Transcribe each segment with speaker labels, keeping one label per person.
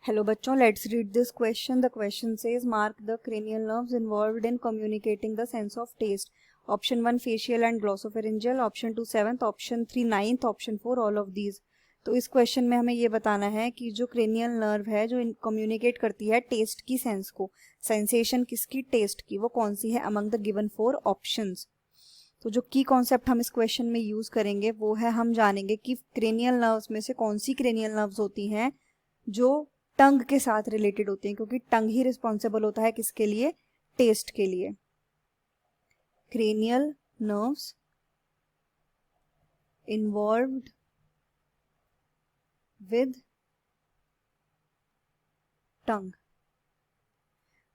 Speaker 1: Hello बच्चों, let's read this question. The question says mark the cranial nerves involved in communicating the sense of taste. Option 1 facial and glossopharyngeal, option 2 7th, option 3 9th, option 4 all of these. तो इस question में हमें ये बताना है कि जो cranial nerve है जो कम्युनिकेट करती है टेस्ट की सेंस को, सेंसेशन किसकी, टेस्ट की, वो कौन सी है अमंग द गिवन 4 ऑप्शंस. तो जो की कॉन्सेप्ट हम इस क्वेश्चन में यूज करेंगे वो है, हम जानेंगे कि क्रेनियल नर्व्स में से कौन सी क्रेनियल नर्व्स होती हैं जो टंग के साथ रिलेटेड होती हैं, क्योंकि टंग ही रिस्पॉन्सिबल होता है किसके लिए, टेस्ट के लिए. Cranial nerves involved with tongue.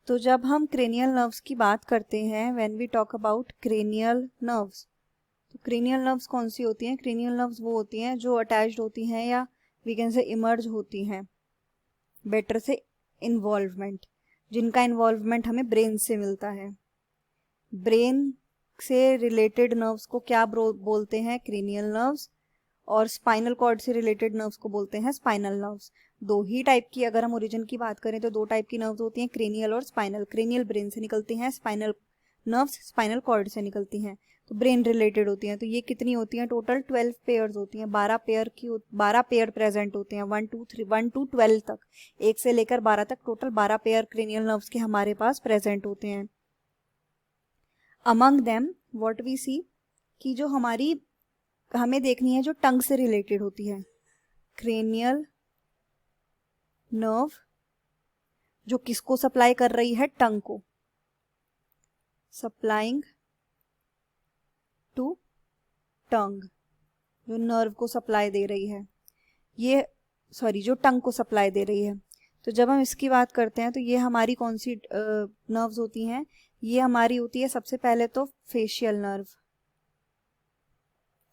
Speaker 1: तो जब हम क्रेनियल नर्व्स की बात करते हैं, when we talk about cranial nerves, तो क्रेनियल नर्व्स कौन सी होती हैं? क्रेनियल नर्व्स वो होती हैं जो अटैच्ड होती हैं या वी कैन से इमर्ज होती हैं, बेटर से इन्वॉल्वमेंट, जिनका इन्वॉल्वमेंट हमें ब्रेन से मिलता है. ब्रेन से रिलेटेड नर्व्स को क्या बोलते हैं? Cranial nerves. और स्पाइनल कॉर्ड से रिलेटेड नर्व्स को बोलते हैं स्पाइनल नर्व्स. दो ही टाइप की, अगर हम ओरिजिन की बात करें तो दो टाइप की नर्व्स होती हैं, क्रेनियल और स्पाइनल. क्रेनियल ब्रेन से निकलती हैं, स्पाइनल नर्व्स स्पाइनल कॉर्ड से निकलती हैं, तो ब्रेन रिलेटेड होती हैं. तो ये कितनी होती हैं? टोटल 12 पेयर्स होती हैं. 12 पेयर प्रेजेंट होते हैं, 1 to 12 तक, 1 से लेकर 12 तक टोटल 12 पेयर क्रेनियल नर्व्स के हमारे पास प्रेजेंट होते हैं. अमंग देम व्हाट वी सी, कि जो हमें देखनी है जो टंग से रिलेटेड होती है. क्रेनियल नर्व जो किसको सप्लाई कर रही है? टंग को. सप्लाइंग टू टंग, जो नर्व को सप्लाई दे रही है, ये जो टंग को सप्लाई दे रही है. तो जब हम इसकी बात करते हैं तो ये हमारी कौन सी नर्व्स होती हैं? ये हमारी होती है सबसे पहले तो facial nerve.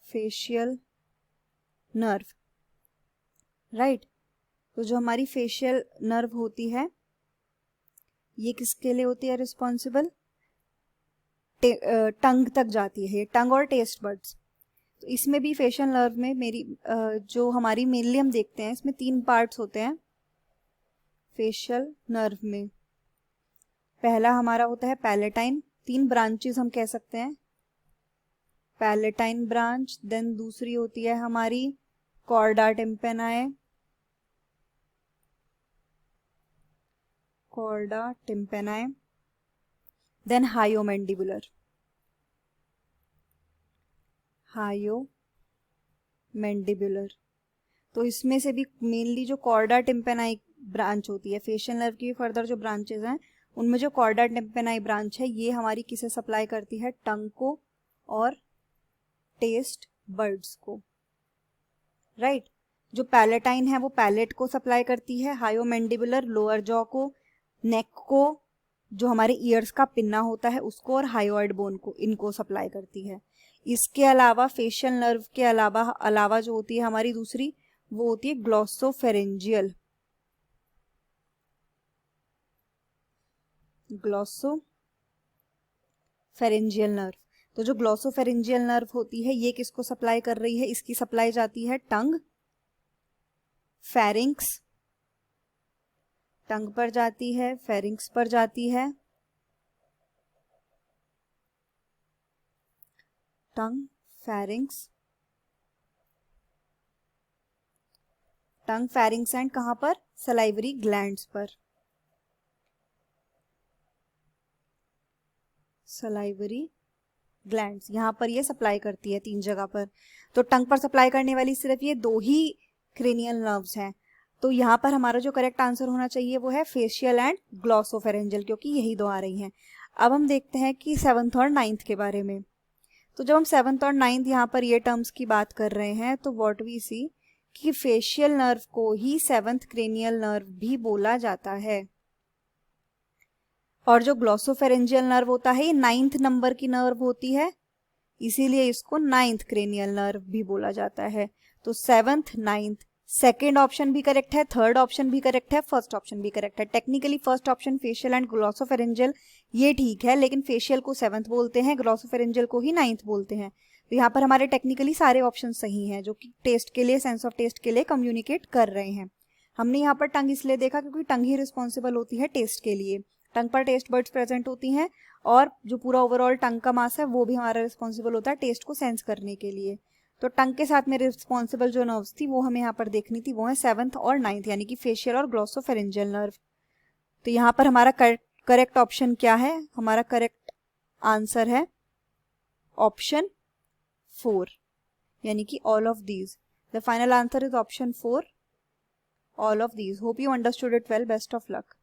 Speaker 1: Facial nerve, right. तो जो हमारी फेशियल नर्व होती है ये किसके लिए होती है रिस्पॉन्सिबल? टंग तक जाती है, टंग और टेस्ट बर्ड्स. तो इसमें भी फेशियल नर्व में जो हमारी मेनली हम देखते हैं इसमें 3 पार्ट्स होते हैं फेशियल नर्व में. पहला हमारा होता है पैलेटाइन, 3 ब्रांचेस हम कह सकते हैं, पैलेटाइन ब्रांच. देन दूसरी होती है हमारी कॉर्डा टिम्पेनाई, देन हायोमैंडिबुलर. तो इसमें से भी मेनली जो कॉर्डा टिम्पेनाई ब्रांच होती है, फेशियल नर्व की फर्दर जो ब्रांचेस हैं उनमें जो कॉर्डा टिम्पेनाई ब्रांच है ये हमारी किसे सप्लाई करती है? टंग को और टेस्ट बर्ड्स को, राइट. जो पैलेटाइन है वो पैलेट को सप्लाई करती है, हायोमैंडिबुलर लोअर जॉ को, नेक को, जो हमारे ईयर्स का पिन्ना होता है उसको, और हायोइड बोन को, इनको सप्लाई करती है. इसके अलावा फेशियल नर्व के अलावा जो होती है हमारी दूसरी, वो होती है ग्लॉसोफेरेंजियल नर्व. तो जो ग्लॉसोफेरेंजियल नर्व होती है ये किसको सप्लाई कर रही है? इसकी सप्लाई जाती है टंग, फेरिंक्स, टंग पर जाती है, फेरिंक्स पर जाती है, टंग, फेरिंक्स, एंड कहां पर? सलाइवरी ग्लैंड्स पर. सलाइवरी ग्लैंड्स यहां पर ये सप्लाई करती है 3 जगह पर. तो टंग पर सप्लाई करने वाली सिर्फ ये 2 ही क्रेनियल नर्व्स हैं. तो यहाँ पर हमारा जो करेक्ट आंसर होना चाहिए वो है फेशियल एंड ग्लॉसोफेरेंजियल, क्योंकि यही 2 आ रही हैं. अब हम देखते हैं कि 7th और 9th के बारे में. तो जब हम 7th और 9th यहाँ पर ये टर्म्स की बात कर रहे हैं तो व्हाट वी सी कि फेशियल नर्व को ही 7th क्रेनियल नर्व भी बोला जाता है, और जो ग्लॉसोफेरेंजियल नर्व होता है ये 9th नंबर की नर्व होती है, इसीलिए इसको 9th क्रेनियल नर्व भी बोला जाता है. तो 7th 9th, सेकेंड ऑप्शन भी करेक्ट है, थर्ड ऑप्शन भी करेक्ट है, फर्स्ट ऑप्शन भी करेक्ट है. Technically first option facial and glossopharyngeal ये ठीक है, लेकिन फेशियल को 7th बोलते हैं, ग्लॉसोफेरेंजियल को ही 9th बोलते हैं. तो यहाँ पर हमारे टेक्निकली सारे ऑप्शन सही हैं जो कि टेस्ट के लिए, सेंस ऑफ टेस्ट के लिए कम्युनिकेट कर रहे हैं. हमने यहाँ पर टंग इसलिए देखा क्योंकि टंग ही रिस्पॉन्सिबल होती है टेस्ट के लिए, टंग पर टेस्ट बर्ड्स प्रेजेंट होती हैं और जो पूरा ओवरऑल टंग का मास है वो भी हमारा रिस्पॉन्सिबल होता है टेस्ट को सेंस करने के लिए। तो टंग के साथ में रिस्पॉन्सिबल जो नर्व्स थी वो हमें यहाँ पर देखनी थी, वो है 7th और 9th यानी कि फेशियल और ग्लॉसोफेरेंजियल नर्व। तो यहाँ पर हमारा करेक्ट ऑप्शन क्या है? हमारा करेक्ट आंसर है ऑप्शन 4 यानी कि all of these. The final answer is option 4 all of these. Hope you understood it well. Best of luck.